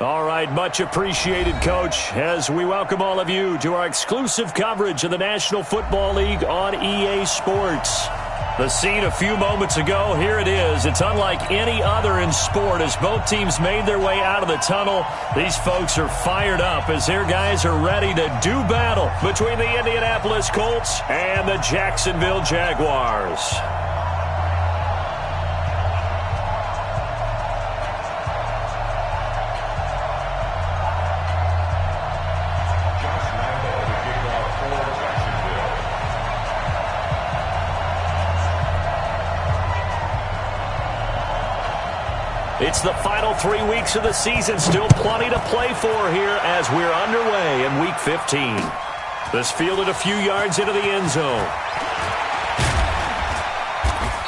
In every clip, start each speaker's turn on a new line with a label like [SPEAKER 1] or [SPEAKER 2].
[SPEAKER 1] All right, much appreciated, Coach, as we welcome all of you to our exclusive coverage of the National Football League on EA Sports. The scene a few moments ago, here it is. It's unlike any other in sport as both teams made their way out of the tunnel. These folks are fired up as their guys are ready to do battle between the Indianapolis Colts and the Jacksonville Jaguars. It's the final 3 weeks of the season. Still plenty to play for here as we're underway in Week 15. This fielded a few yards into the end zone.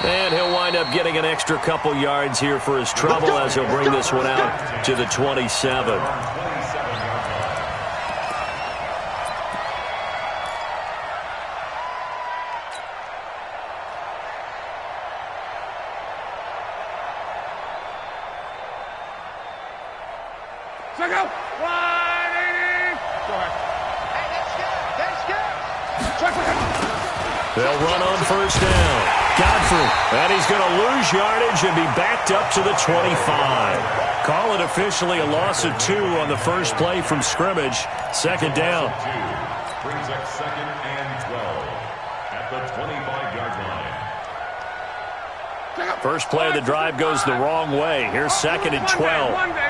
[SPEAKER 1] And he'll wind up getting an extra couple yards here for his trouble as he'll bring this one out to the 27. They'll run on first down. Godfrey, and he's going to lose yardage and be backed up to the 25. Call it officially a loss of 2 on the first play from scrimmage. Second down.
[SPEAKER 2] Brings up 2nd and 12 at the 25-yard line.
[SPEAKER 1] First play of the drive goes the wrong way. Here's 2nd and 12.
[SPEAKER 3] Monday.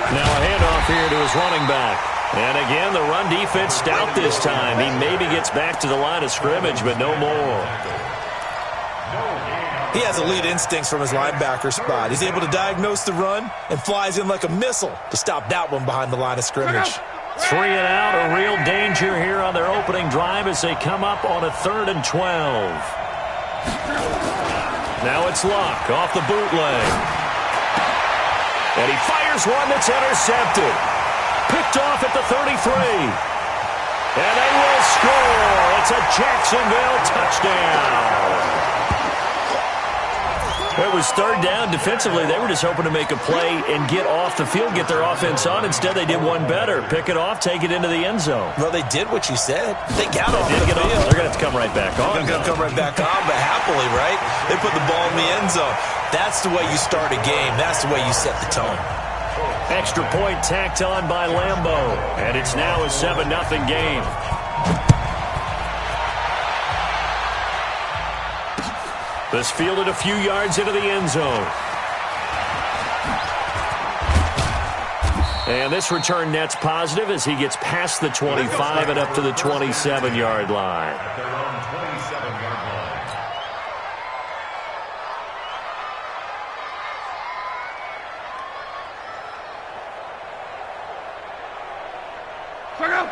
[SPEAKER 1] Now a handoff here to his running back. And again, the run defense stout this time. He maybe gets back to the line of scrimmage, but no more.
[SPEAKER 4] He has elite instincts from his linebacker spot. He's able to diagnose the run and flies in like a missile to stop that one behind the line of scrimmage.
[SPEAKER 1] 3 and out, a real danger here on their opening drive as they come up on a 3rd and 12. Now it's Luck off the bootleg. And he fires one that's intercepted. Picked off at the 33. And they will score. It's a Jacksonville touchdown. It was 3rd down. Defensively, they were just hoping to make a play and get off the field, get their offense on. Instead, they did one better. Pick it off, take it into the end zone.
[SPEAKER 4] Well, they did what you said. They got off the field.
[SPEAKER 1] They're going to have to come right back on.
[SPEAKER 4] They're going to come right back on, but happily, right? They put the ball in the end zone. That's the way you start a game. That's the way you set the tone.
[SPEAKER 1] Extra point tacked on by Lambeau. And it's now a 7-0 game. This fielded a few yards into the end zone. And this return net's positive as he gets past the 25 and up to the 27-yard line.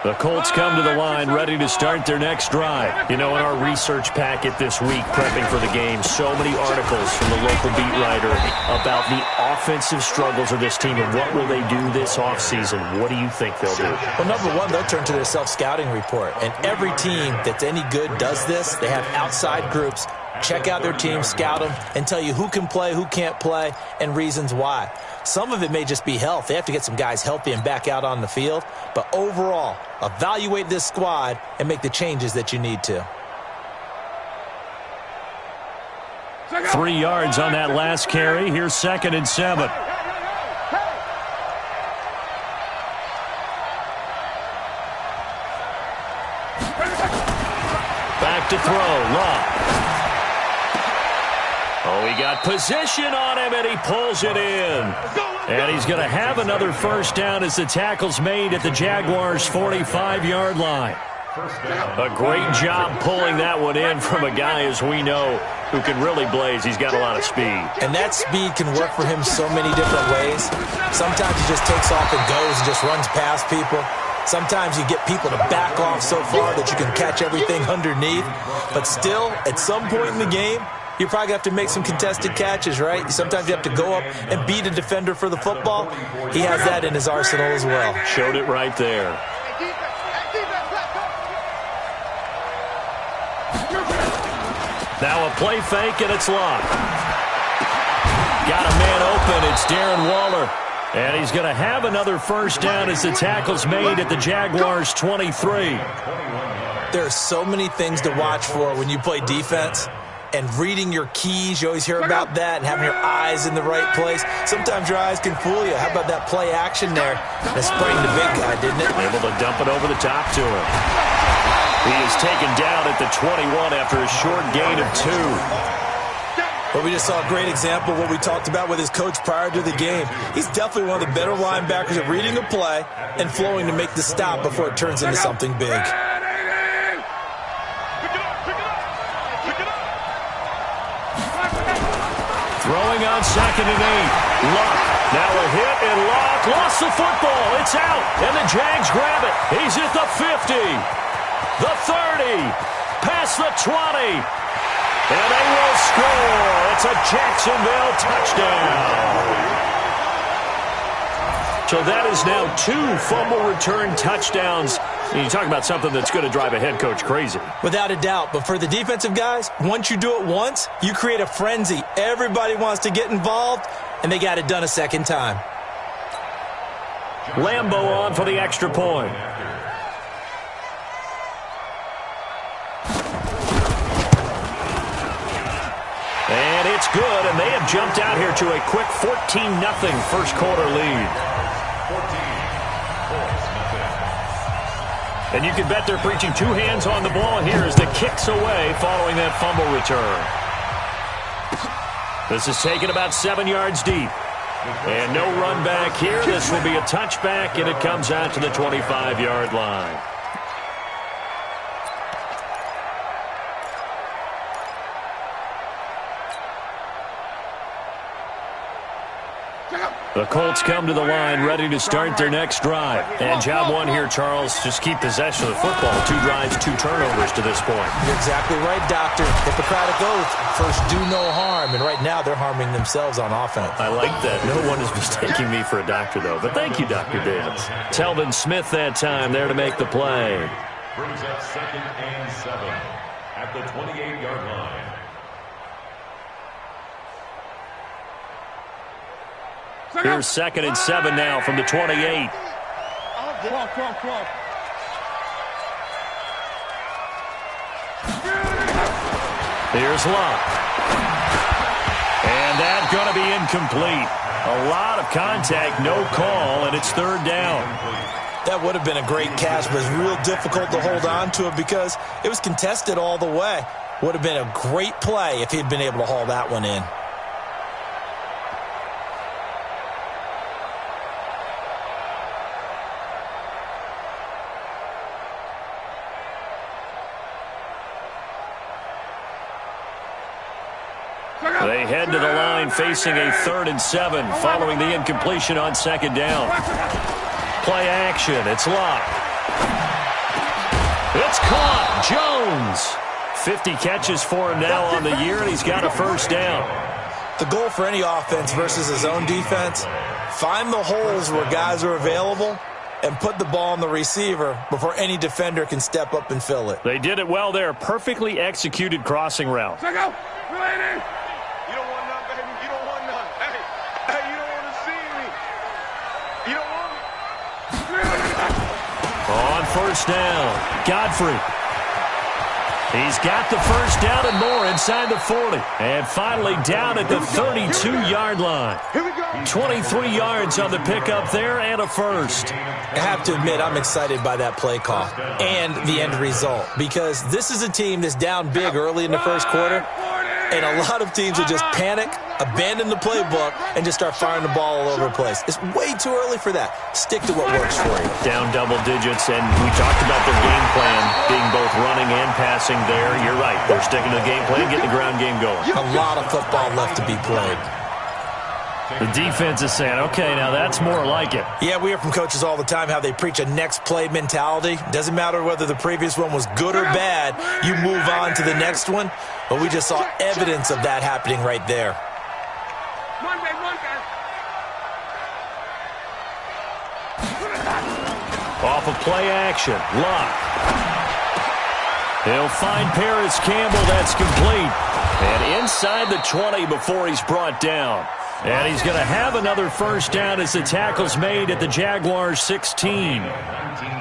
[SPEAKER 1] The Colts come to the line ready to start their next drive. You know, in our research packet this week, prepping for the game, so many articles from the local beat writer about the offensive struggles of this team and what will they do this offseason. What do you think they'll do?
[SPEAKER 4] Well, number one, they'll turn to their self-scouting report. And every team that's any good does this. They have outside groups. Check out their team, scout them, and tell you who can play, who can't play, and reasons why. Some of it may just be health. They have to get some guys healthy and back out on the field. But overall, evaluate this squad and make the changes that you need to.
[SPEAKER 1] 3 yards on that last carry. Here's 2nd and 7. Back to throw. Luck. Oh, he got position on him, and he pulls it in. And he's going to have another first down as the tackle's made at the Jaguars' 45-yard line. A great job pulling that one in from a guy, as we know, who can really blaze. He's got a lot of speed.
[SPEAKER 4] And that speed can work for him so many different ways. Sometimes he just takes off and goes and just runs past people. Sometimes you get people to back off so far that you can catch everything underneath. But still, at some point in the game, you're probably going to have to make some contested catches, right? Sometimes you have to go up and beat a defender for the football. He has that in his arsenal as well.
[SPEAKER 1] Showed it right there. Now a play fake, and it's locked. Got a man open. It's Darren Waller. And he's going to have another first down as the tackle's made at the Jaguars' 23.
[SPEAKER 4] There are so many things to watch for when you play defense. And reading your keys, you always hear about that, and having your eyes in the right place. Sometimes your eyes can fool you. How about that play action there? That sprang the big guy, didn't it?
[SPEAKER 1] Able to dump it over the top to him. He is taken down at the 21 after a short gain of 2.
[SPEAKER 4] But we just saw a great example of what we talked about with his coach prior to the game. He's definitely one of the better linebackers at reading a play and flowing to make the stop before it turns into something big.
[SPEAKER 1] Throwing on 2nd and 8. Luck. Now a hit, and Luck lost the football. It's out, and the Jags grab it. He's at the 50, the 30, past the 20. And they will score. It's a Jacksonville touchdown. So that is now 2 fumble return touchdowns. And you talk about something that's going to drive a head coach crazy.
[SPEAKER 4] Without a doubt. But for the defensive guys, once you do it once, you create a frenzy. Everybody wants to get involved, and they got it done a second time.
[SPEAKER 1] Lambo on for the extra point. And it's good, and they have jumped out here to a quick 14-0 first quarter lead.
[SPEAKER 2] 14-0.
[SPEAKER 1] And you can bet they're preaching 2 hands on the ball here as the kick's away following that fumble return. This is taken about 7 yards deep. And no run back here. This will be a touchback, and it comes out to the 25-yard line. The Colts come to the line ready to start their next drive. And job 1 here, Charles, just keep possession of the football. 2 drives, 2 turnovers to this point.
[SPEAKER 4] You're exactly right, Doctor. Hippocratic oath, first do no harm. And right now they're harming themselves on offense.
[SPEAKER 1] I like that. No one is mistaking me for a doctor, though. But thank you, Dr. Dance. Telvin Smith that time there to make the play.
[SPEAKER 2] Brings up 2nd and 7 at the 28-yard line.
[SPEAKER 1] Here's 2nd and 7 now from the 28.
[SPEAKER 3] Come on.
[SPEAKER 1] Here's Luck. And that's going to be incomplete. A lot of contact, no call, and it's 3rd down.
[SPEAKER 4] That would have been a great catch, but it's real difficult to hold on to it because it was contested all the way. Would have been a great play if he'd been able to haul that one in.
[SPEAKER 1] They head to the line facing a 3rd and 7 following the incompletion on 2nd down. Play action. It's Luck. It's caught. Jones. 50 catches for him now on the year, and he's got a first down.
[SPEAKER 4] The goal for any offense versus his own defense, find the holes where guys are available and put the ball on the receiver before any defender can step up and fill it.
[SPEAKER 1] They did it well there. Perfectly executed crossing route.
[SPEAKER 3] Check out. You don't want none, baby. You don't want none. Hey, you don't want to see me. You don't want me.
[SPEAKER 1] On first down, Godfrey. He's got the first down and more inside the 40. And finally down at the 32-yard line. 23 yards on the pickup there and a first.
[SPEAKER 4] I have to admit, I'm excited by that play call and the end result because this is a team that's down big early in the first quarter, and a lot of teams will just panic, abandon the playbook, and just start firing the ball all over the place. It's way too early for that. Stick to what works for you.
[SPEAKER 1] Down double digits, and we talked about their game plan being both running and passing there. You're right. They're sticking to the game plan, getting the ground game going.
[SPEAKER 4] A lot of football left to be played.
[SPEAKER 1] The defense is saying, okay, now that's more like it.
[SPEAKER 4] Yeah, we hear from coaches all the time how they preach a next play mentality. Doesn't matter whether the previous one was good or bad. You move on to the next one. But we just saw evidence of that happening right there.
[SPEAKER 1] Off of play action, Luck. He'll find Paris Campbell. That's complete. And inside the 20 before he's brought down. And he's going to have another first down as the tackle's made at the Jaguars' 16.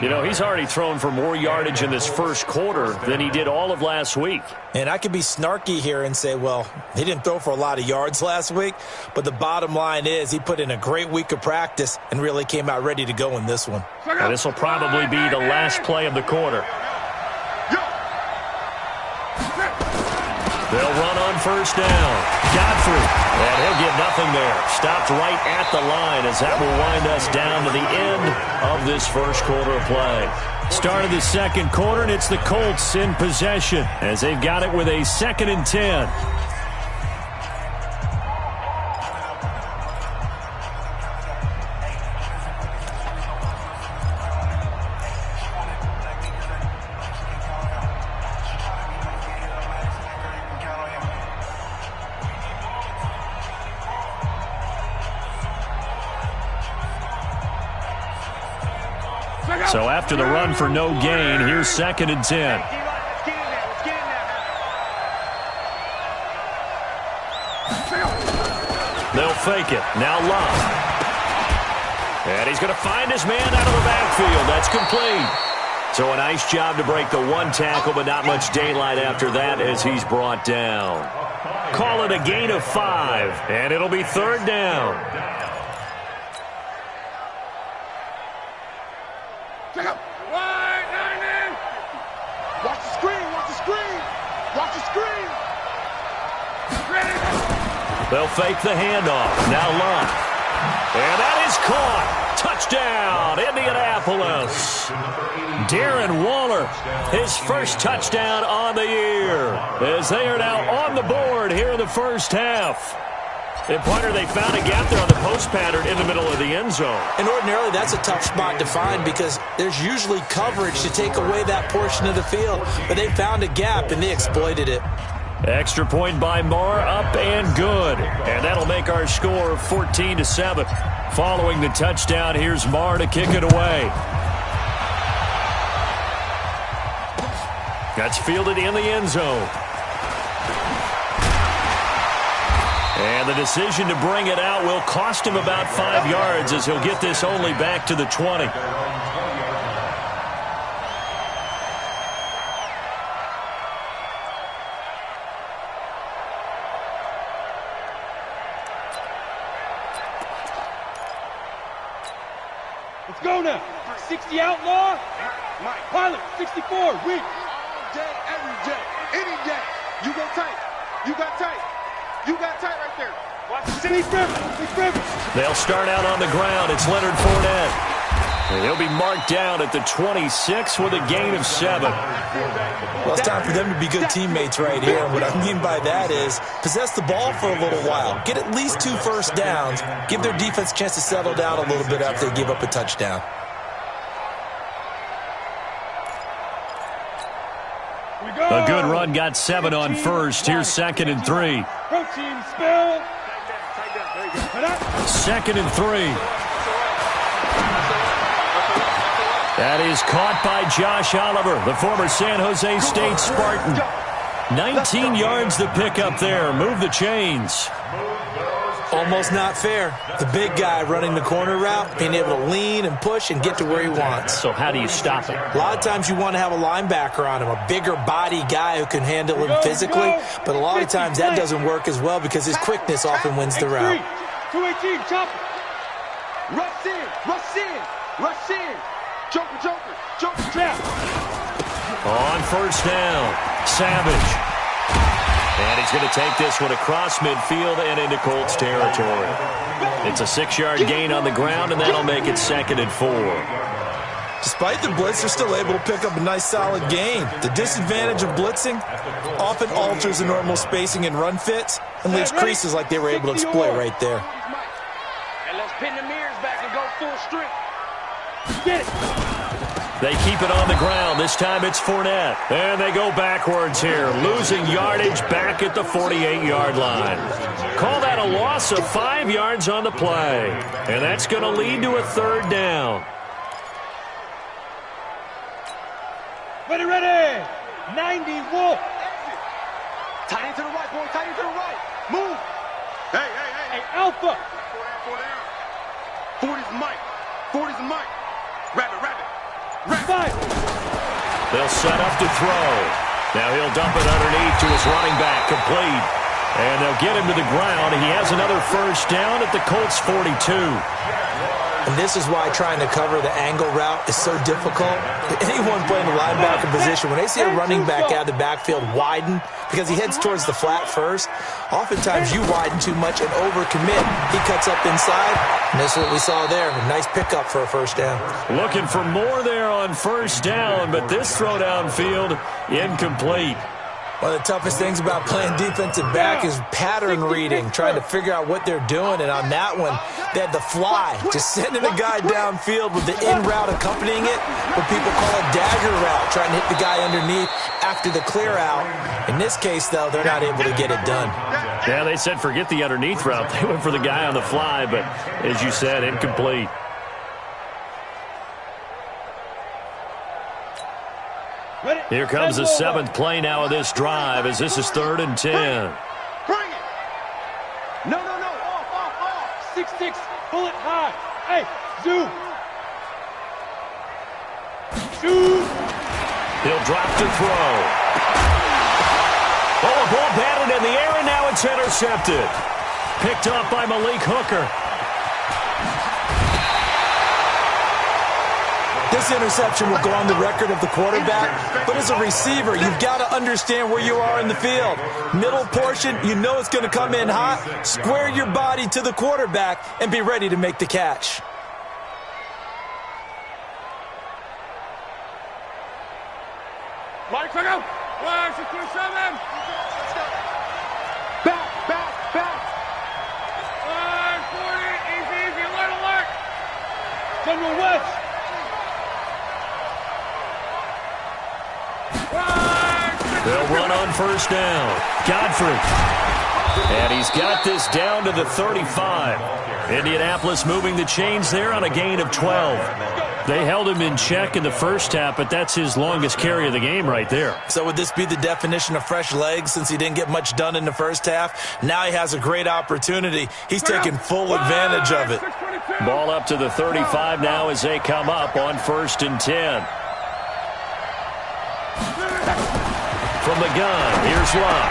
[SPEAKER 1] You know, he's already thrown for more yardage in this first quarter than he did all of last week.
[SPEAKER 4] And I could be snarky here and say, well, he didn't throw for a lot of yards last week, but the bottom line is he put in a great week of practice and really came out ready to go in this one.
[SPEAKER 1] And this will probably be the last play of the quarter. They'll run on first down. Godfrey. And he'll get nothing there. Stopped right at the line as that will wind us down to the end of this first quarter of play. Start of the second quarter, and it's the Colts in possession as they've got it with a 2nd and 10. So after the run for no gain, here's 2nd and 10. They'll fake it. Now Love. And he's going to find his man out of the backfield. That's complete. So a nice job to break the one tackle, but not much daylight after that as he's brought down. Call it a gain of 5, and it'll be 3rd down.
[SPEAKER 3] Watch the screen, watch the screen, watch the screen.
[SPEAKER 1] They'll fake the handoff. Now Love. And that is caught. Touchdown, Indianapolis. Darren Waller, his first touchdown on the year, as they are now on the board here in the first half. And partner, they found a gap there on the post pattern in the middle of the end zone.
[SPEAKER 4] And ordinarily, that's a tough spot to find because there's usually coverage to take away that portion of the field. But they found a gap, and they exploited it.
[SPEAKER 1] Extra point by Marr, up and good. And that'll make our score 14-7. Following the touchdown, here's Marr to kick it away. That's fielded in the end zone. And the decision to bring it out will cost him about 5 yards as he'll get this only back to the 20.
[SPEAKER 5] Let's go now. 60 outlaw. Pilot, 64, weak.
[SPEAKER 3] All day, every day, any day. You go tight. You got tight. You got tight right there.
[SPEAKER 5] Watch the Big Rivers.
[SPEAKER 1] They'll start out on the ground. It's Leonard Fournette. And he'll be marked down at the 26 with a gain of 7.
[SPEAKER 4] Well, it's time for them to be good teammates right here. And what I mean by that is possess the ball for a little while. Get at least 2 first downs. Give their defense a chance to settle down a little bit after they give up a touchdown.
[SPEAKER 1] A good run got 7 on first. Here's 2nd and 3.
[SPEAKER 5] Protein spill.
[SPEAKER 1] 2nd and 3. That is caught by Josh Oliver, the former San Jose State Spartan. 19 yards the pickup there. Move the chains.
[SPEAKER 4] Almost not fair. The big guy running the corner route, being able to lean and push and get to where he wants.
[SPEAKER 1] So how do you stop it?
[SPEAKER 4] A lot of times you want to have a linebacker on him, a bigger body guy who can handle him physically, but a lot of times that doesn't work as well because his quickness often wins the route.
[SPEAKER 5] 218, chop it.
[SPEAKER 3] Rush in, rush in, rush in. Joker,
[SPEAKER 5] Trap.
[SPEAKER 1] On first down, Savage. And he's going to take this one across midfield and into Colts territory. It's a 6-yard gain on the ground, and that'll make it 2nd and 4.
[SPEAKER 4] Despite the blitz, they're still able to pick up a nice solid gain. The disadvantage of blitzing often alters the normal spacing and run fits and leaves creases like they were able to exploit right there.
[SPEAKER 5] And let's pin the mirrors back and go full strength. Get it.
[SPEAKER 1] They keep it on the ground. This time it's Fournette. And they go backwards here, losing yardage back at the 48-yard line. Call that a loss of 5 yards on the play. And that's going to lead to a 3rd down.
[SPEAKER 5] Ready. 90, Wolf. Tight into the right, boy. Tight into the right. Move. Hey, Alpha.
[SPEAKER 3] 4 down. 40's Mike. 40's Mike. Rabbit.
[SPEAKER 5] Five.
[SPEAKER 1] They'll set up to throw. Now he'll dump it underneath to his running back, complete. And they'll get him to the ground. He has another first down at the Colts 42.
[SPEAKER 4] And this is why trying to cover the angle route is so difficult. Anyone playing the linebacker position, when they see a running back out of the backfield widen, because he heads towards the flat first, oftentimes you widen too much and overcommit. He cuts up inside, and this is what we saw there. A nice pickup for a first down.
[SPEAKER 1] Looking for more there on first down, but this throw downfield incomplete.
[SPEAKER 4] One of the toughest things about playing defensive back is pattern reading, trying to figure out what they're doing. And on that one, they had the fly, just sending a guy downfield with the in route accompanying it, what people call a dagger route, trying to hit the guy underneath after the clear out. In this case, though, they're not able to get it done.
[SPEAKER 1] Yeah, they said forget the underneath route. They went for the guy on the fly, but as you said, incomplete. Here comes the seventh play now of this drive as this is 3rd and 10.
[SPEAKER 3] Bring it.
[SPEAKER 5] No. Off. 6-6. Pull it high. Hey, zoom. Shoot.
[SPEAKER 1] He'll drop to throw. Oh, a ball batted in the air, and now it's intercepted. Picked up by Malik Hooker.
[SPEAKER 4] This interception will go on the record of the quarterback, but as a receiver, you've got to understand where you are in the field. Middle portion, you know it's going to come in hot. Square your body to the quarterback and be ready to make the catch.
[SPEAKER 5] Mike, check out. 1-6-7. Back. 40. Easy. Alert. General West.
[SPEAKER 1] They'll run on first down. Godfrey. And he's got this down to the 35. Indianapolis moving the chains there on a gain of 12. They held him in check in the first half, but that's his longest carry of the game right there.
[SPEAKER 4] So would this be the definition of fresh legs since he didn't get much done in the first half? Now he has a great opportunity. He's taking full advantage of it.
[SPEAKER 1] Ball up to the 35 now as they come up on 1st and 10. From the gun, here's Love.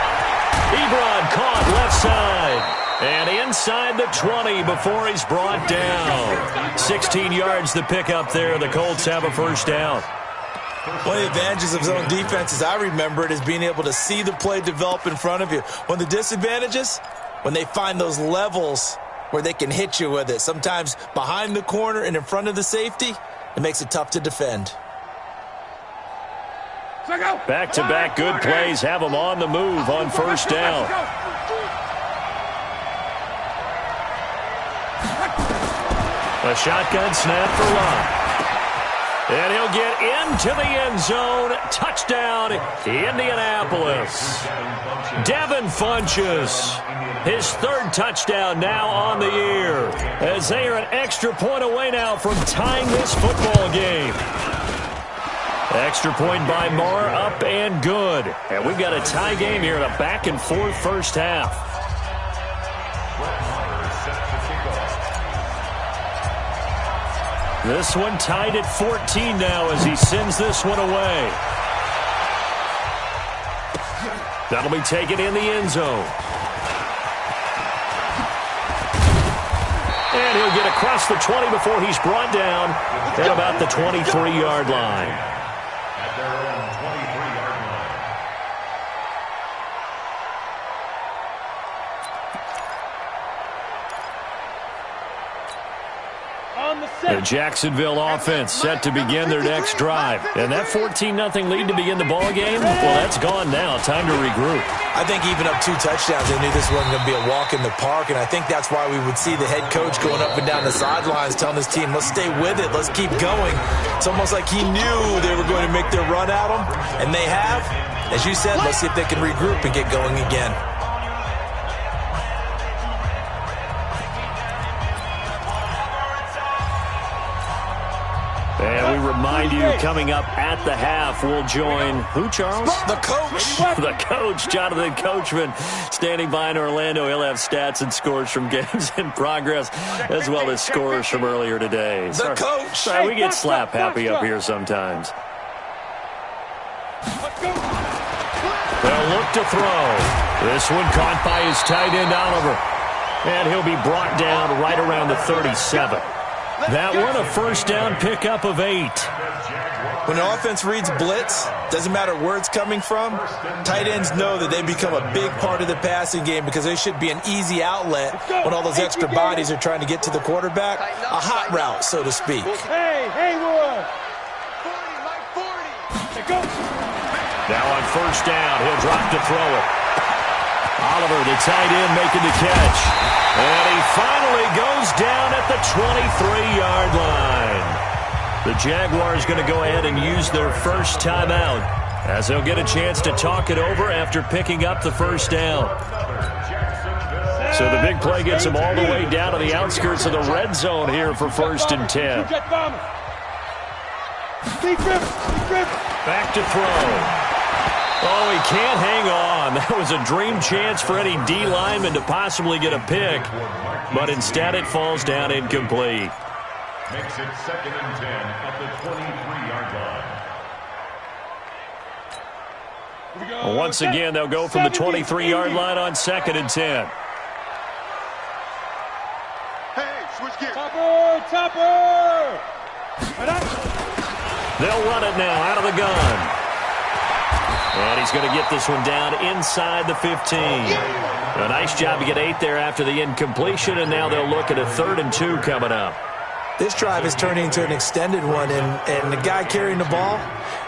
[SPEAKER 1] Ebron caught left side. And inside the 20 before he's brought down. 16 yards the pickup there. The Colts have a first down.
[SPEAKER 4] One of the advantages of zone defense, as I remember it, is being able to see the play develop in front of you. One of the disadvantages, when they find those levels where they can hit you with it. Sometimes behind the corner and in front of the safety, it makes it tough to defend.
[SPEAKER 1] Back-to-back good plays have them on the move on first down. A shotgun snap for Love. And he'll get into the end zone. Touchdown, Indianapolis. Devin Funchess, his 3rd touchdown now on the year, as they are an extra point away now from tying this football game. Extra point by Marr, up and good. And we've got a tie game here in a back-and-forth first half. This one tied at 14 now as he sends this one away. That'll be taken in the end zone. And he'll get across the 20 before he's brought down at about the 23-yard line. The Jacksonville offense set to begin their next drive. And that 14-0 lead to begin the ball game, well, that's gone now. Time to regroup.
[SPEAKER 4] I think even up 2 touchdowns, they knew this wasn't going to be a walk in the park, and I think that's why we would see the head coach going up and down the sidelines telling his team, let's stay with it, let's keep going. It's almost like he knew they were going to make their run at him, and they have. As you said, let's see if they can regroup and get going again.
[SPEAKER 1] And we remind you, coming up at the half, we'll join who, Charles?
[SPEAKER 4] The coach.
[SPEAKER 1] The coach, Jonathan Coachman, standing by in Orlando. He'll have stats and scores from games in progress, as well as scores from earlier today.
[SPEAKER 4] The coach.
[SPEAKER 1] Sorry, we get slap happy up here sometimes. They'll look to throw. This one caught by his tight end, Oliver. And he'll be brought down right around the 37. That one, a first down pickup of 8.
[SPEAKER 4] When an offense reads blitz, doesn't matter where it's coming from, tight ends know that they become a big part of the passing game because they should be an easy outlet when all those extra bodies are trying to get to the quarterback. A hot route, so to speak.
[SPEAKER 5] Hey, Haywood! 40, Mike, 40. Go.
[SPEAKER 1] Now on first down, he'll drop to throw it. Oliver, the tight end, making the catch. And he finally goes down at the 23-yard line. The Jaguars going to go ahead and use their first timeout as they'll get a chance to talk it over after picking up the first down. So the big play gets them all the way down to the outskirts of the red zone here for 1st and 10. Back to throw. Oh, he can't hang on. That was a dream chance for any D lineman to possibly get a pick, but instead it falls down incomplete.
[SPEAKER 2] Makes it 2nd and 10 at the 23-yard line.
[SPEAKER 1] Well, once again, they'll go from the 23-yard line on 2nd and 10.
[SPEAKER 3] Hey, switch gears.
[SPEAKER 5] Topper!
[SPEAKER 1] They'll run it now out of the gun. And he's going to get this one down inside the 15. A nice job to get 8 there after the incompletion, and now they'll look at a 3rd and 2 coming up.
[SPEAKER 4] This drive is turning into an extended one, and the guy carrying the ball,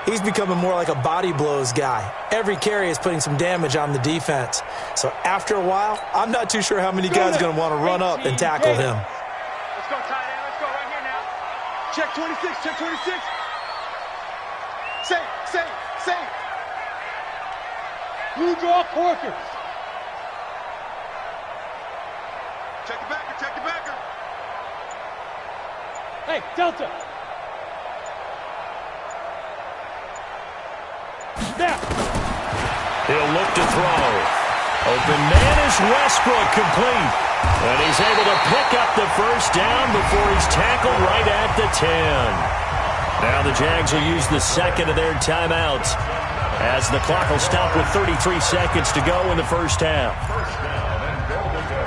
[SPEAKER 4] he's becoming more like a body blows guy. Every carry is putting some damage on the defense. So after a while, I'm not too sure how many guys are going to want to run up and tackle him.
[SPEAKER 5] Let's go, tight end. Let's go right here now. Check 26. Check 26. Say. Blue draw Corkers.
[SPEAKER 3] Check the backer.
[SPEAKER 5] Hey, Delta. Now.
[SPEAKER 1] He'll look to throw. Open man is Westbrook, complete. And he's able to pick up the first down before he's tackled right at the 10. Now the Jags will use the second of their timeouts, as the clock will stop with 33 seconds to go in the first half.
[SPEAKER 2] First down and goal to go.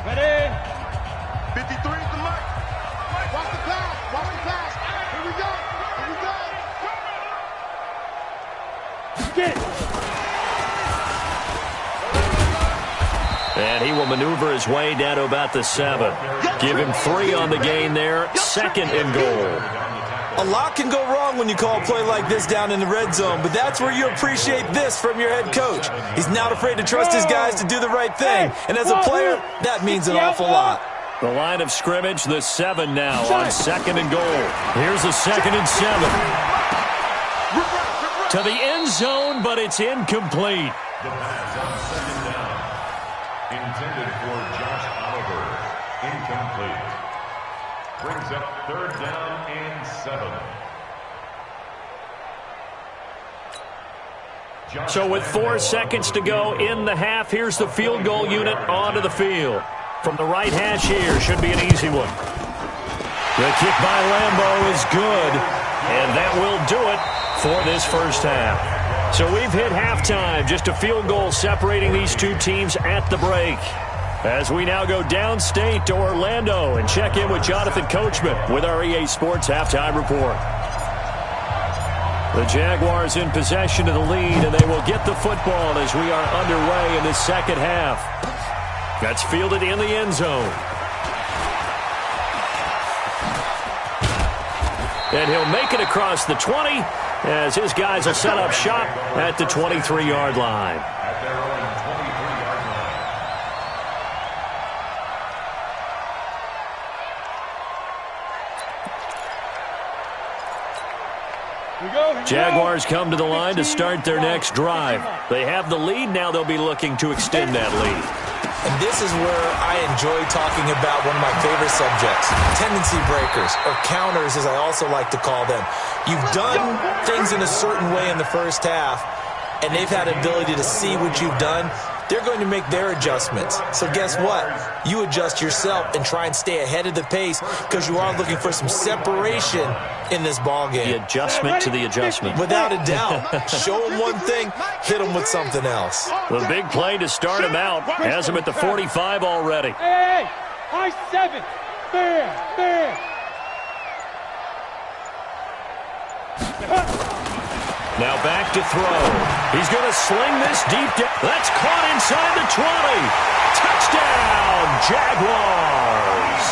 [SPEAKER 5] Ready?
[SPEAKER 3] 53 is the mic. Watch the pass. Here we go.
[SPEAKER 5] Get it.
[SPEAKER 1] And he will maneuver his way down to about the 7. Give him 3 on the gain there. 2nd and goal.
[SPEAKER 4] A lot can go wrong when you call a play like this down in the red zone, but that's where you appreciate this from your head coach. He's not afraid to trust his guys to do the right thing, and as a player, that means an awful lot.
[SPEAKER 1] The line of scrimmage, the 7 now on 2nd and goal. Here's a 2nd and 7. To the end zone, but it's incomplete.
[SPEAKER 2] The pass on 2nd down. Intended for Josh Oliver. Incomplete. Brings up 3rd down and 7.
[SPEAKER 1] So with 4 seconds to go in the half, here's the field goal unit onto the field. From the right hash here, should be an easy one. The kick by Lambeau is good, and that will do it for this first half. So we've hit halftime, just a field goal separating these two teams at the break. As we now go downstate to Orlando and check in with Jonathan Coachman with our EA Sports Halftime Report. The Jaguars in possession of the lead, and they will get the football as we are underway in the second half. That's fielded in the end zone. And he'll make it across the 20 as his guys will set up shop at the 23-yard line.
[SPEAKER 2] At their own 23-yard line.
[SPEAKER 1] Jaguars come to the line to start their next drive. They have the lead. Now they'll be looking to extend that lead.
[SPEAKER 4] And this is where I enjoy talking about one of my favorite subjects, tendency breakers, or counters as I also like to call them. You've done things in a certain way in the first half, and they've had the ability to see what you've done. They're going to make their adjustments. So guess what? You adjust yourself and try and stay ahead of the pace because you are looking for some separation in this ball game.
[SPEAKER 1] The adjustment to the adjustment.
[SPEAKER 4] Without a doubt. Show them one thing, hit them with something else.
[SPEAKER 1] The big play to start him out has him at the 45 already.
[SPEAKER 5] Hey, I-7. Fair.
[SPEAKER 1] Now back to throw. He's going to sling this deep down. That's caught inside the 20. Touchdown, Jaguars.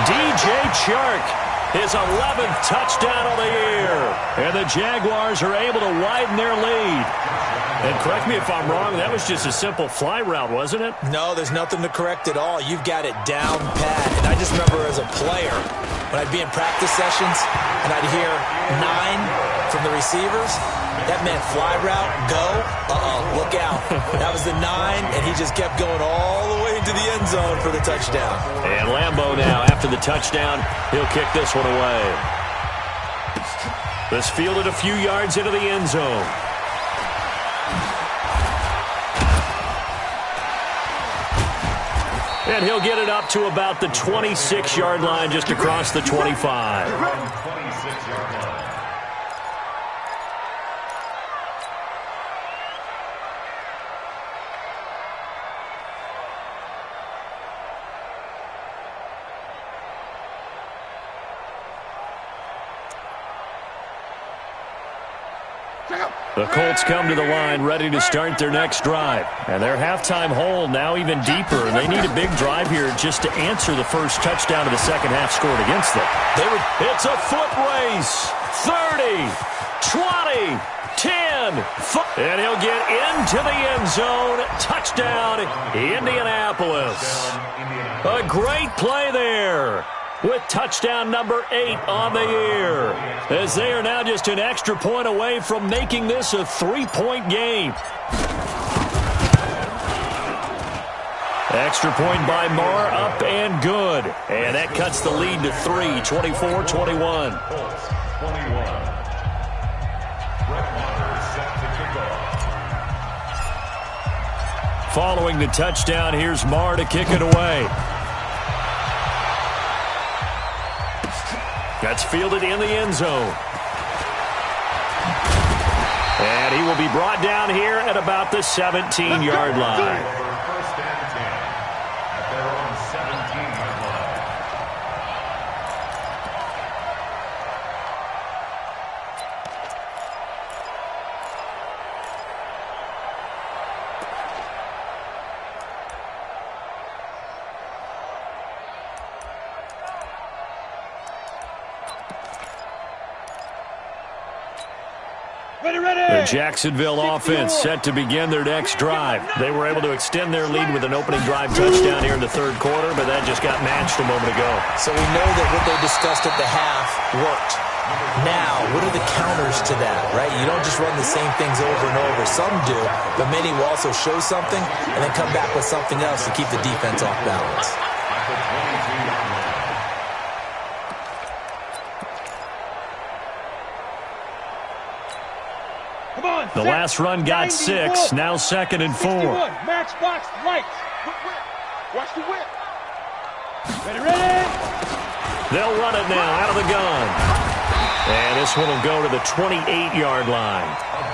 [SPEAKER 1] DJ Chark, his 11th touchdown of the year. And the Jaguars are able to widen their lead. And correct me if I'm wrong, that was just a simple fly route, wasn't it?
[SPEAKER 4] No, there's nothing to correct at all. You've got it down pat. And I just remember as a player, when I'd be in practice sessions and I'd hear 9 from the receivers, that meant fly route, go, look out. That was the 9, and he just kept going all the way into the end zone for the touchdown.
[SPEAKER 1] And Lambeau now, after the touchdown, he'll kick this one away. This fielded a few yards into the end zone. And he'll get it up to about the 26-yard line, just across the 25.
[SPEAKER 2] 26-yard line.
[SPEAKER 1] The Colts come to the line ready to start their next drive. And their halftime hole now even deeper. And they need a big drive here just to answer the first touchdown of the second half scored against them. It's a foot race. 30, 20, 10. And he'll get into the end zone. Touchdown, Indianapolis. A great play there, with touchdown number 8 on the year, as they are now just an extra point away from making this a 3-point game. Extra point by Marr, up and good. And that cuts the lead to 3, 24-21.
[SPEAKER 2] Colts, 21. Brett Maher set to kick off.
[SPEAKER 1] Following the touchdown, here's Marr to kick it away. That's fielded in the end zone. And he will be brought down here at about the 17-yard line.
[SPEAKER 2] First and 10 at their own 17-yard line.
[SPEAKER 1] The Jacksonville offense set to begin their next drive. They were able to extend their lead with an opening drive touchdown here in the third quarter, but that just got matched a moment ago.
[SPEAKER 4] So we know that what they discussed at the half worked. Now, what are the counters to that, right? You don't just run the same things over and over. Some do, but many will also show something and then come back with something else to keep the defense off balance.
[SPEAKER 1] The last run got 6, now 2nd and 4.
[SPEAKER 5] Matchbox lights. Watch the whip. Ready.
[SPEAKER 1] They'll run it now out of the gun. And this one will go to the 28-yard line.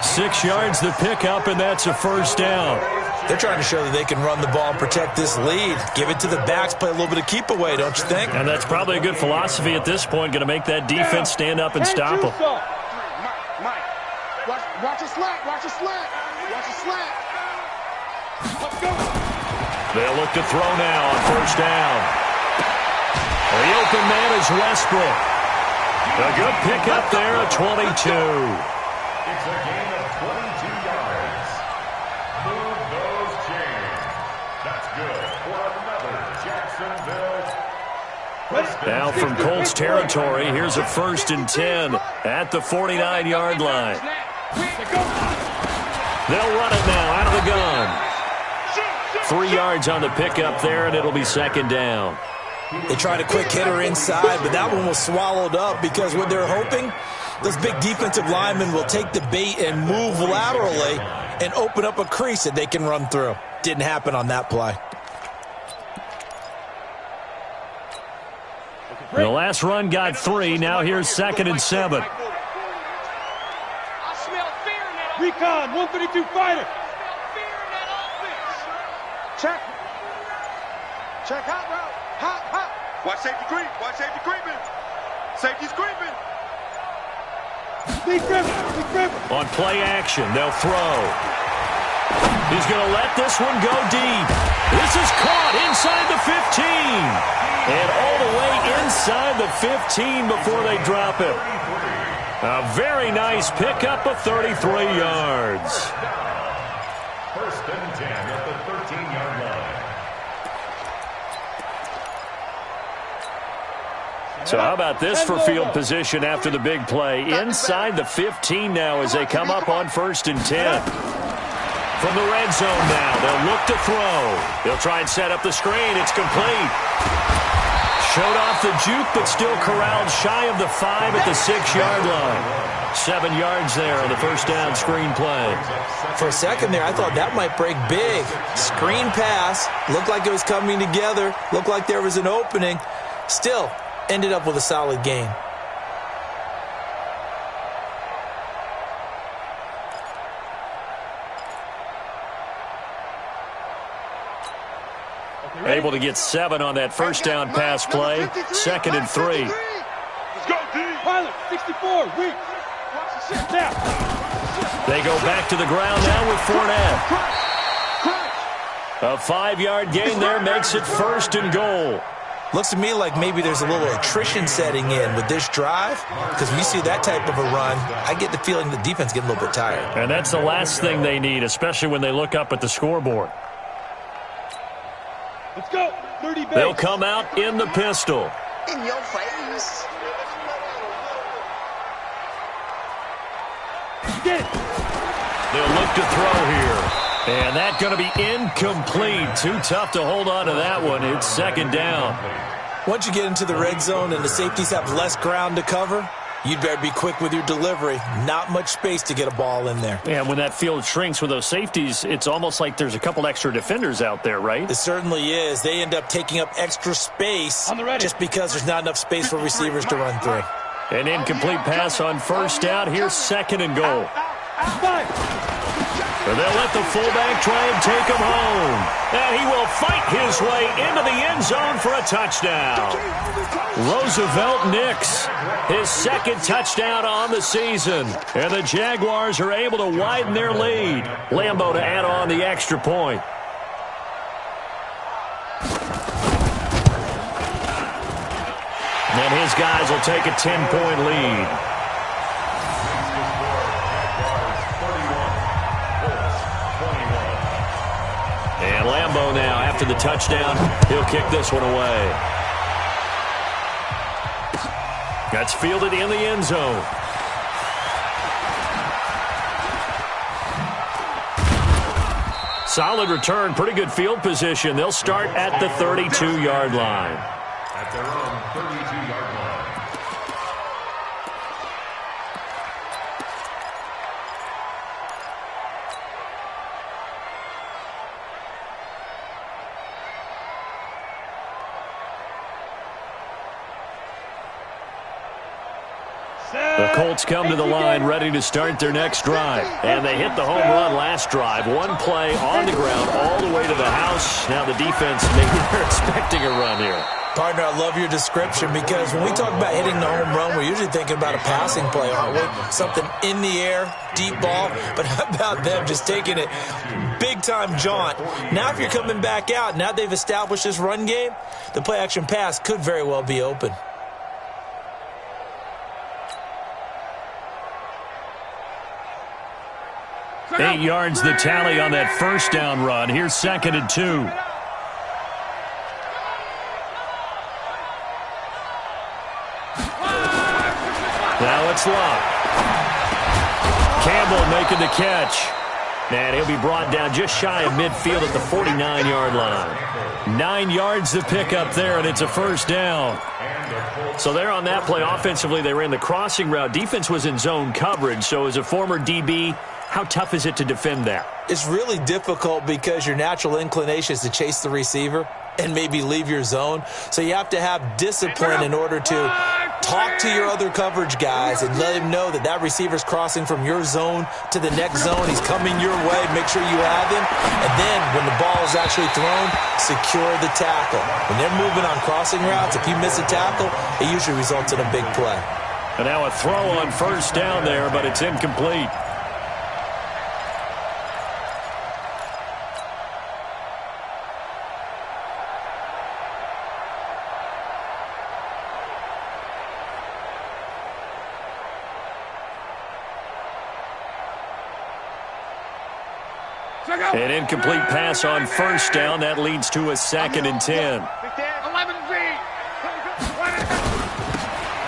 [SPEAKER 1] 6 yards the pickup, and that's a first down.
[SPEAKER 4] They're trying to show that they can run the ball and protect this lead. Give it to the backs, play a little bit of keep away, don't you think?
[SPEAKER 1] And that's probably a good philosophy at this point, going to make that defense stand up and stop them.
[SPEAKER 5] Watch a slant. Watch a slant. Let's go.
[SPEAKER 1] They'll look to throw now on first down. The open man is Westbrook. A good pickup there at 22.
[SPEAKER 2] It's a gain of 22 yards. Move those chains. That's good for another Jacksonville.
[SPEAKER 1] Now from Colts territory, here's a 1st and 10 at the 49-yard line. They'll run it now out of the gun. 3 yards on the pickup there, and it'll be second down.
[SPEAKER 4] They tried a quick hitter inside, but that one was swallowed up because what they're hoping, those big defensive linemen will take the bait and move laterally and open up a crease that they can run through. Didn't happen on that play.
[SPEAKER 1] The last run got 3. Now here's 2nd and 7.
[SPEAKER 5] Recon, 132 fighter. Check. Check hot route. Hot. Watch safety creep. Watch safety creeping. Safety's creeping. Big grip.
[SPEAKER 1] On play action, they'll throw. He's going to let this one go deep. This is caught inside the 15. And all the way inside the 15 before they drop it. A very nice pickup of 33 yards.
[SPEAKER 2] 1st and 10 at the 13-yard line.
[SPEAKER 1] So how about this for field position after the big play? Inside the 15 now as they come up on 1st and 10. From the red zone now, they'll look to throw. They'll try and set up the screen. It's complete. Showed off the juke, but still corralled shy of the 5 at the 6-yard line. 7 yards there on the first down screen play.
[SPEAKER 4] For a second there, I thought that might break big. Screen pass. Looked like it was coming together. Looked like there was an opening. Still, ended up with a solid gain.
[SPEAKER 1] Able to get 7 on that first down pass play. 2nd and 3.
[SPEAKER 5] Let's go, D. Pilot, 64, weak. Now.
[SPEAKER 1] They go back to the ground now with Fournette. A 5-yard gain there makes it 1st and goal.
[SPEAKER 4] Looks to me like maybe there's a little attrition setting in with this drive, because when you see that type of a run, I get the feeling the defense getting a little bit tired.
[SPEAKER 1] And that's the last thing they need, especially when they look up at the scoreboard.
[SPEAKER 5] Let's go. 30 base.
[SPEAKER 1] They'll come out in the pistol.
[SPEAKER 6] In your face.
[SPEAKER 5] Get it.
[SPEAKER 1] They'll look to throw here. And that's going to be incomplete. Too tough to hold on to that one. It's 2nd down.
[SPEAKER 4] Once you get into the red zone and the safeties have less ground to cover, you'd better be quick with your delivery. Not much space to get a ball in there.
[SPEAKER 1] And when that field shrinks with those safeties, it's almost like there's a couple extra defenders out there, right?
[SPEAKER 4] It certainly is. They end up taking up extra space just because there's not enough space for receivers to run through.
[SPEAKER 1] An incomplete pass on first down. Here's 2nd and goal. And they'll let the fullback try and take him home. And he will fight his way into the end zone for a touchdown. Roosevelt Nix, his 2nd touchdown on the season. And the Jaguars are able to widen their lead. Lambo to add on the extra point. And his guys will take a 10-point lead. And Lambo now, after the touchdown, he'll kick this one away. That's fielded in the end zone. Solid return, pretty good field position. They'll start at the 32-yard line.
[SPEAKER 2] At their own 32-yard line.
[SPEAKER 1] The Colts come to the line ready to start their next drive. And they hit the home run last drive. One play on the ground all the way to the house. Now the defense, maybe they're expecting a run here.
[SPEAKER 4] Partner, I love your description because when we talk about hitting the home run, we're usually thinking about a passing play, aren't we? Something in the air, deep ball. But how about them just taking it big-time jaunt? Now if you're coming back out, now they've established this run game, the play-action pass could very well be open.
[SPEAKER 1] Eight yards the tally on that first down run. Here's 2nd and 2. Now it's Love. Campbell making the catch. And he'll be brought down just shy of midfield at the 49-yard line. 9 yards to pick up there, and it's a first down. So there on that play, offensively, they ran the crossing route. Defense was in zone coverage, so as a former DB, how tough is it to defend that?
[SPEAKER 4] It's really difficult because your natural inclination is to chase the receiver and maybe leave your zone. So you have to have discipline in order to talk to your other coverage guys and let him know that that receiver's crossing from your zone to the next zone. He's coming your way. Make sure you have him. And then when the ball is actually thrown, secure the tackle. When they're moving on crossing routes, if you miss a tackle, it usually results in a big play.
[SPEAKER 1] And now a throw on first down there, but it's incomplete. An incomplete pass on first down. That leads to a 2nd and 10.
[SPEAKER 5] 11 feet.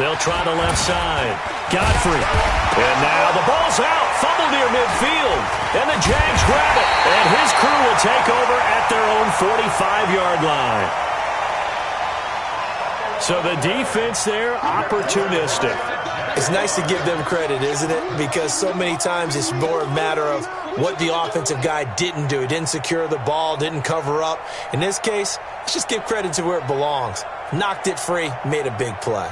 [SPEAKER 1] They'll try the left side. Godfrey. And now the ball's out. Fumble near midfield. And the Jags grab it. And his crew will take over at their own 45-yard line. So the defense there, opportunistic.
[SPEAKER 4] It's nice to give them credit, isn't it? Because so many times it's more a matter of what the offensive guy didn't do. He didn't secure the ball, didn't cover up. In this case, let's just give credit to where it belongs. Knocked it free, made a big play.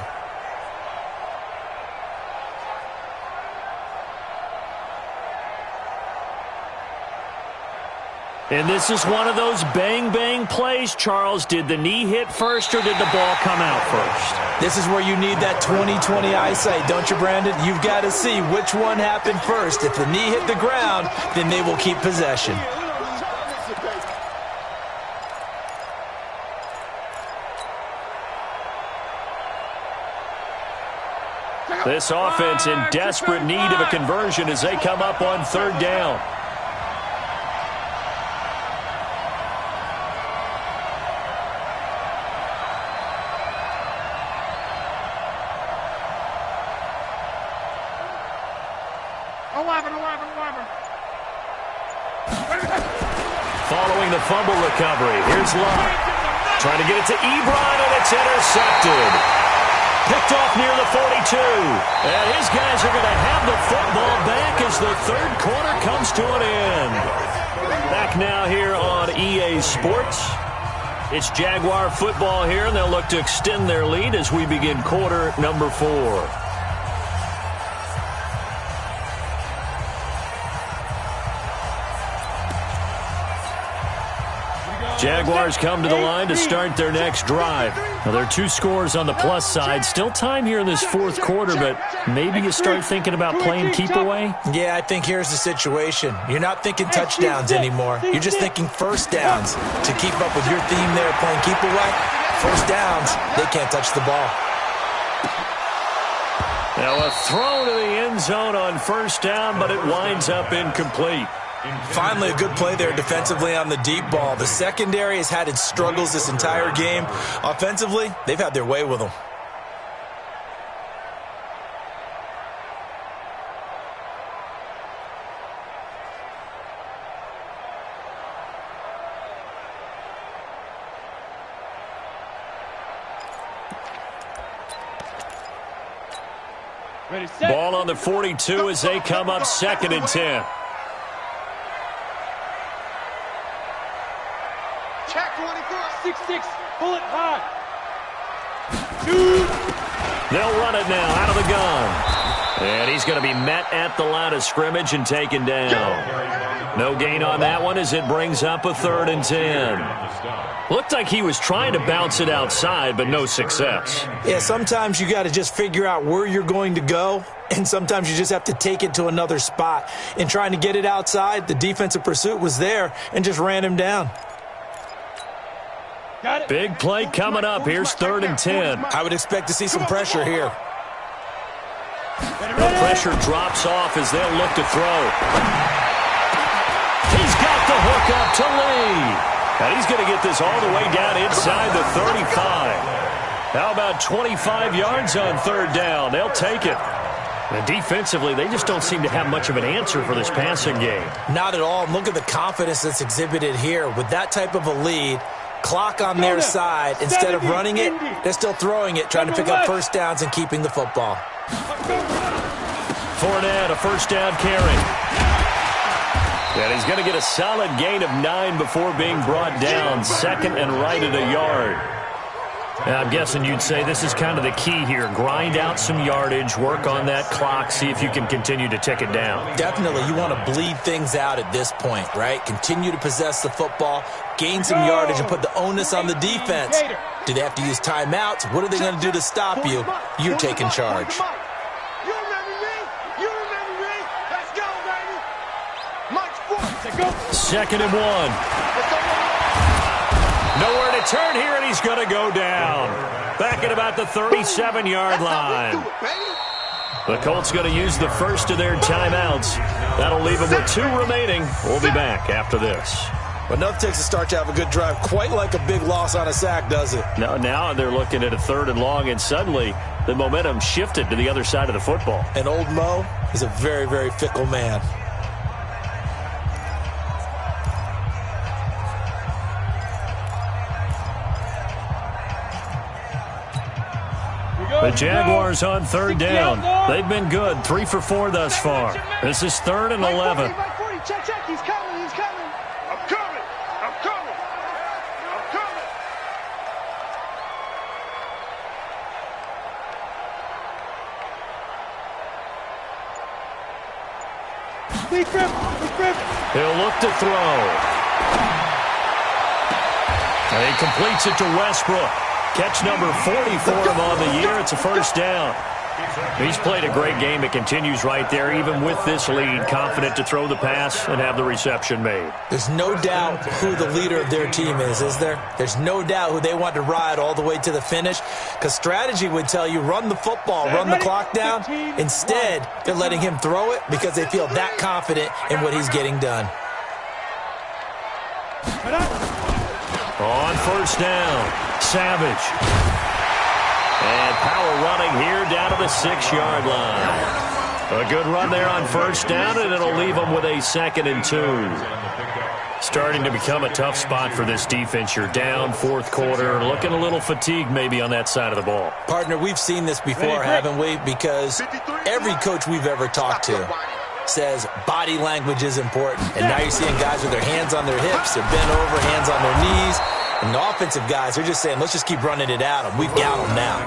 [SPEAKER 1] And this is one of those bang-bang plays, Charles. Did the knee hit first or did the ball come out first?
[SPEAKER 4] This is where you need that 20/20 eyesight, don't you, Brandon? You've got to see which one happened first. If the knee hit the ground, then they will keep possession.
[SPEAKER 1] This offense in desperate need of a conversion as they come up on 3rd down. Following the fumble recovery, here's Love. Trying to get it to Ebron, and it's intercepted. Picked off near the 42. And his guys are going to have the football back as the 3rd quarter comes to an end. Back now here on EA Sports. It's Jaguar football here, and they'll look to extend their lead as we begin quarter number 4. Jaguars come to the line to start their next drive. Now, there are 2 scores on the plus side. Still time here in this 4th quarter, but maybe you start thinking about playing keep away?
[SPEAKER 4] Yeah, I think here's the situation. You're not thinking touchdowns anymore. You're just thinking first downs. To keep up with your theme there, playing keep away, first downs, they can't touch the ball.
[SPEAKER 1] Now, a throw to the end zone on first down, but it winds up incomplete.
[SPEAKER 4] Finally, a good play there defensively on the deep ball. The secondary has had its struggles this entire game. Offensively, they've had their way with them.
[SPEAKER 1] Ball on the 42 as they come up 2nd and 10.
[SPEAKER 5] Check 24.
[SPEAKER 7] 6-6. Pull it high.
[SPEAKER 1] They'll run it now out of the gun. And he's going to be met at the line of scrimmage and taken down. No gain on that one as it brings up a 3rd and 10. Looked like he was trying to bounce it outside, but no success.
[SPEAKER 4] Yeah, sometimes you got to just figure out where you're going to go, and sometimes you just have to take it to another spot. In trying to get it outside, the defensive pursuit was there and just ran him down.
[SPEAKER 1] Big play coming up. Here's 3rd and 10.
[SPEAKER 4] I would expect to see some pressure here.
[SPEAKER 1] The pressure drops off as they'll look to throw. He's got the hook up to Lee. And he's going to get this all the way down inside the 35. How about 25 yards on 3rd down? They'll take it. And defensively, they just don't seem to have much of an answer for this passing game.
[SPEAKER 4] Not at all. And look at the confidence that's exhibited here. With that type of a lead, clock on their side, instead of running it, they're still throwing it, trying to pick up first downs and keeping the football.
[SPEAKER 1] Fournette, a first down carry. And he's going to get a solid gain of 9 before being brought down. Second and right at a yard. Now, I'm guessing you'd say this is kind of the key here. Grind out some yardage, work on that clock, see if you can continue to tick it down.
[SPEAKER 4] Definitely. You want to bleed things out at this point, right? Continue to possess the football, gain some yardage, and put the onus on the defense. Do they have to use timeouts? What are they going to do to stop you? You're taking charge.
[SPEAKER 5] You remember me? You remember me? Let's go, baby. March forward.
[SPEAKER 1] Second and 1. Nowhere to turn here, and he's going to go down. Back at about the 37-yard line. The Colts going to use the first of their timeouts. That'll leave them with 2 remaining. We'll be back after this.
[SPEAKER 4] But enough takes a start to have a good drive, quite like a big loss on a sack, does it?
[SPEAKER 1] Now they're looking at a 3rd and long, and suddenly the momentum shifted to the other side of the football.
[SPEAKER 4] And old Mo is a very, very fickle man.
[SPEAKER 1] The Jaguars on 3rd down. They've been good, 3 for 4 thus far. This is 3rd and 11.
[SPEAKER 5] Check, he's coming, he's coming. I'm coming, I'm coming, I'm coming.
[SPEAKER 1] He'll look to throw. And he completes it to Westbrook. Catch number 40 for him on the year. It's a first down. He's played a great game. It continues right there, even with this lead, confident to throw the pass and have the reception made.
[SPEAKER 4] There's no doubt who the leader of their team is there? There's no doubt who they want to ride all the way to the finish, because strategy would tell you run the football, run the clock down. Instead, they're letting him throw it because they feel that confident in what he's getting done.
[SPEAKER 1] On first down, Savage. And power running here down to the 6-yard line. A good run there on first down, and it'll leave them with a 2nd and 2. Starting to become a tough spot for this defense. You're down 4th quarter, looking a little fatigued maybe on that side of the ball.
[SPEAKER 4] Partner, we've seen this before, haven't we? Because every coach we've ever talked to says body language is important. And now you're seeing guys with their hands on their hips, they're bent over, hands on their knees. And the offensive guys, they're just saying, let's just keep running it at them. We've got them now.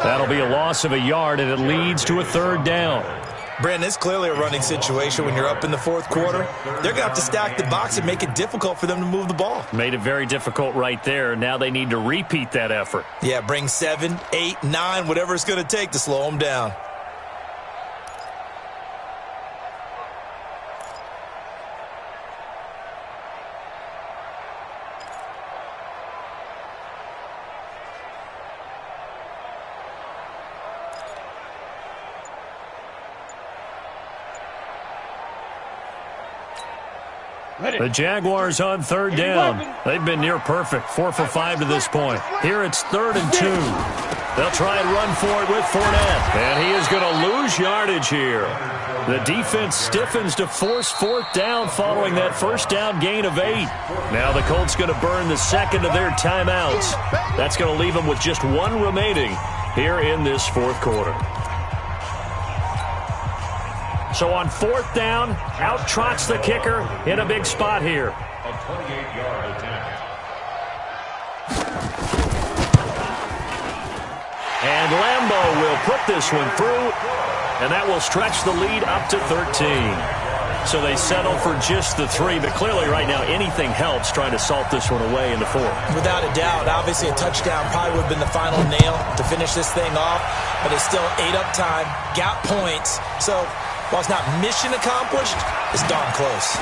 [SPEAKER 1] That'll be a loss of a yard, and it leads to a 3rd down.
[SPEAKER 4] Brandon, it's clearly a running situation when you're up in the 4th quarter. They're going to have to stack the box and make it difficult for them to move the ball.
[SPEAKER 1] Made it very difficult right there. Now they need to repeat that effort.
[SPEAKER 4] Yeah, bring 7, 8, 9, whatever it's going to take to slow them down.
[SPEAKER 1] The Jaguars on 3rd down. They've been near perfect, 4 for 5 to this point. Here it's 3rd and 2. They'll try and run for it with Fournette. And he is going to lose yardage here. The defense stiffens to force 4th down following that first down gain of 8. Now the Colts going to burn the 2nd of their timeouts. That's going to leave them with just 1 remaining here in this 4th quarter. So on 4th down, out trots the kicker in a big spot here.
[SPEAKER 2] A 28-yard attempt.
[SPEAKER 1] And Lambeau will put this one through, and that will stretch the lead up to 13. So they settle for just the 3, but clearly right now anything helps trying to salt this one away in the 4th.
[SPEAKER 4] Without a doubt, obviously a touchdown probably would have been the final nail to finish this thing off, but it's still ate up time, got points, so while it's not mission accomplished, it's darn close.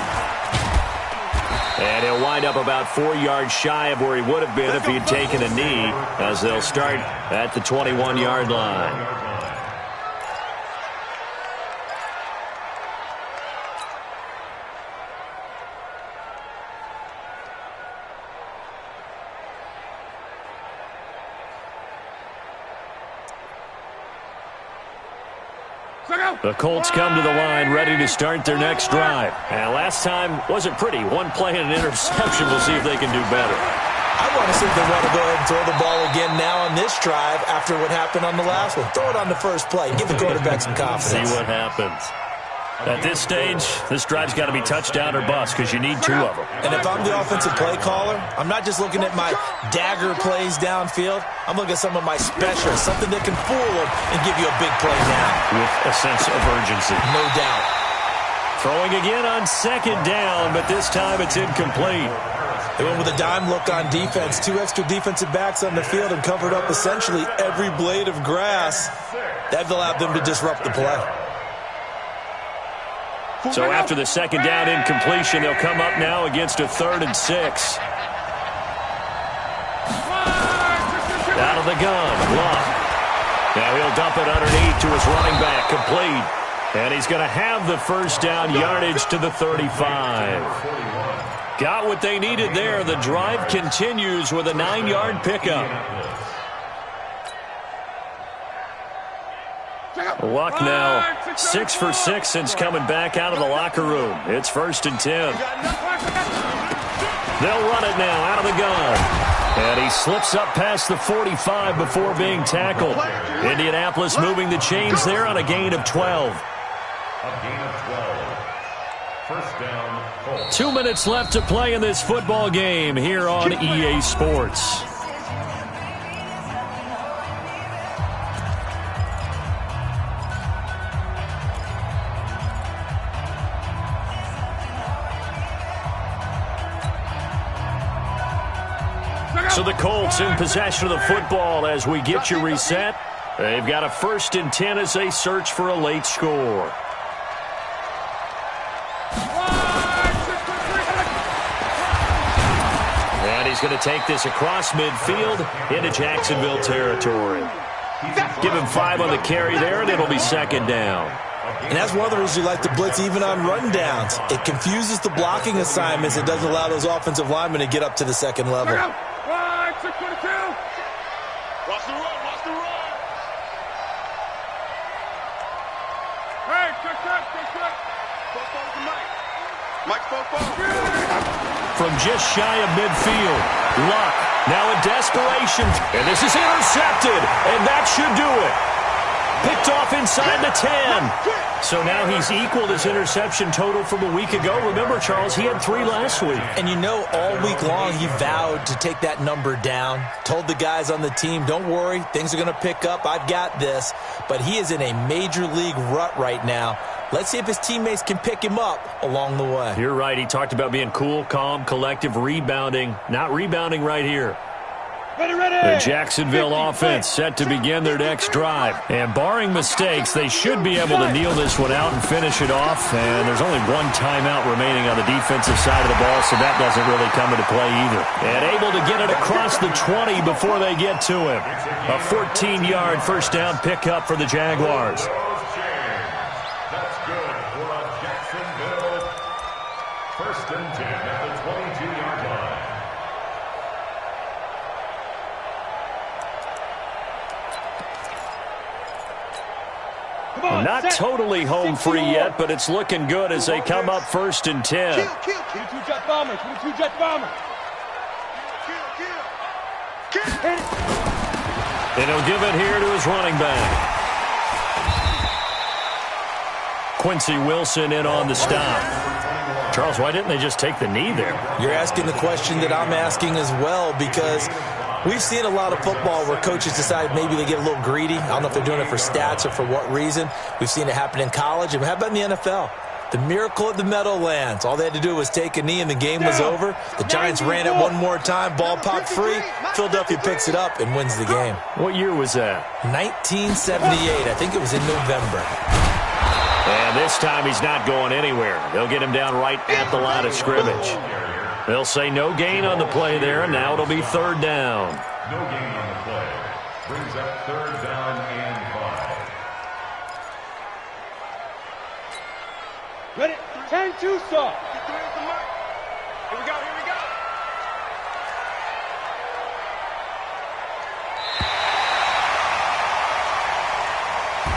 [SPEAKER 1] And he'll wind up about 4 yards shy of where he would have been if he had taken a knee, as they'll start at the 21-yard line. The Colts come to the line ready to start their next drive. And last time wasn't pretty. One play and an interception. We'll see if they can do better.
[SPEAKER 4] I want to see if they want to go ahead and throw the ball again now on this drive after what happened on the last one. Throw it on the first play. Give the quarterback some confidence.
[SPEAKER 1] See what happens. At this stage, this drive's got to be touchdown or bust because you need 2 of them.
[SPEAKER 4] And if I'm the offensive play caller, I'm not just looking at my dagger plays downfield. I'm looking at some of my specials, something that can fool them and give you a big play now.
[SPEAKER 1] With a sense of urgency.
[SPEAKER 4] No doubt.
[SPEAKER 1] Throwing again on 2nd down, but this time it's incomplete.
[SPEAKER 4] They went with a dime look on defense. 2 extra defensive backs on the field and covered up essentially every blade of grass. That allowed them to disrupt the play.
[SPEAKER 1] So after the 2nd down incompletion, they'll come up now against a 3rd and 6. Out of the gun, Luck. Now he'll dump it underneath to his running back, complete. And he's going to have the first down yardage to the 35. Got what they needed there. The drive continues with a 9-yard pickup. Luck now 6 for 6 since coming back out of the locker room. It's 1st and 10. They'll run it now out of the gun. And he slips up past the 45 before being tackled. Indianapolis moving the chains there on a gain of 12.
[SPEAKER 2] A gain of 12. First down, Colts.
[SPEAKER 1] 2 minutes left to play in this football game here on EA Sports. So the Colts in possession of the football as we get you reset. They've got a 1st and 10 as they search for a late score. And he's going to take this across midfield into Jacksonville territory. Give him 5 on the carry there, and it'll be 2nd down.
[SPEAKER 4] And that's one of the reasons you like to blitz even on rundowns. It confuses the blocking assignments. It doesn't allow those offensive linemen to get up to the 2nd level.
[SPEAKER 3] Watch the run, watch the run. Hey, check. Mike's
[SPEAKER 1] From just shy of midfield, Luck now in desperation. And this is intercepted, and that should do it. Picked off inside the 10. So now he's equaled his interception total from a week ago. Remember, Charles, he had 3 last week.
[SPEAKER 4] And you know, all week long he vowed to take that number down. Told the guys on the team, don't worry, things are going to pick up. I've got this. But he is in a major league rut right now. Let's see if his teammates can pick him up along the way.
[SPEAKER 1] You're right. He talked about being cool, calm, collective, rebounding. Not rebounding right here. The Jacksonville offense set to begin their next drive. And barring mistakes, they should be able to kneel this one out and finish it off. And there's only 1 timeout remaining on the defensive side of the ball, so that doesn't really come into play either. And able to get it across the 20 before they get to him. A 14-yard first down pickup for the Jaguars.
[SPEAKER 2] That's good for a Jacksonville 1st and 10 at the 22-yard line.
[SPEAKER 1] Not totally home free yet, but it's looking good as they come up 1st and 10.
[SPEAKER 7] 22 jet bomber, 22 jet bomber.
[SPEAKER 1] And he'll give it here to his running back. Quincy Wilson in on the stop. Charles, why didn't they just take the knee there?
[SPEAKER 4] You're asking the question that I'm asking as well, because we've seen a lot of football where coaches decide maybe they get a little greedy. I don't know if they're doing it for stats or for what reason. We've seen it happen in college. And how about in the NFL? The miracle of the Meadowlands. All they had to do was take a knee and the game was over. The Giants ran it one more time. Ball popped free. Philadelphia picks it up and wins the game.
[SPEAKER 1] What year was that?
[SPEAKER 4] 1978. I think it was in November.
[SPEAKER 1] And this time he's not going anywhere. They'll get him down right at the line of scrimmage. They'll say no gain on the play there, and now it'll be 3rd down.
[SPEAKER 2] No gain on the play. Brings up 3rd down and 5.
[SPEAKER 7] Ready? 10-2 stop.
[SPEAKER 3] Here we go.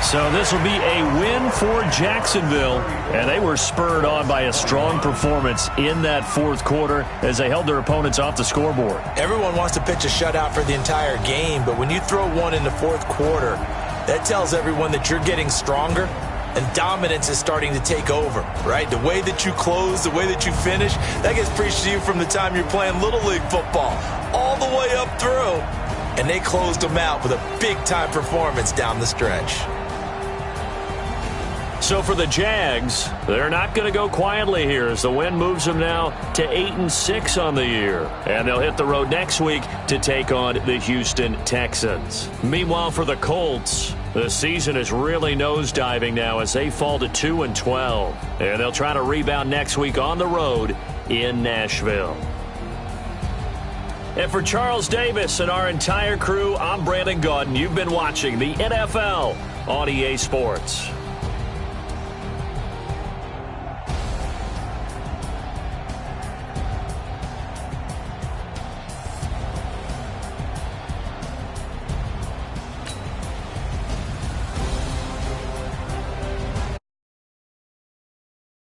[SPEAKER 1] So this will be a win for Jacksonville, and they were spurred on by a strong performance in that fourth quarter as they held their opponents off the scoreboard.
[SPEAKER 4] Everyone wants to pitch a shutout for the entire game, but when you throw one in the fourth quarter, that tells everyone that you're getting stronger and dominance is starting to take over, right? The way that you close, the way that you finish, that gets preached to you from the time you're playing Little League football all the way up through, and they closed them out with a big-time performance down the stretch.
[SPEAKER 1] So for the Jags, they're not going to go quietly here as the win moves them now to 8-6 on the year. And they'll hit the road next week to take on the Houston Texans. Meanwhile, for the Colts, the season is really nosediving now as they fall to 2-12. And they'll try to rebound next week on the road in Nashville. And for Charles Davis and our entire crew, I'm Brandon Gaudin. You've been watching the NFL on EA Sports.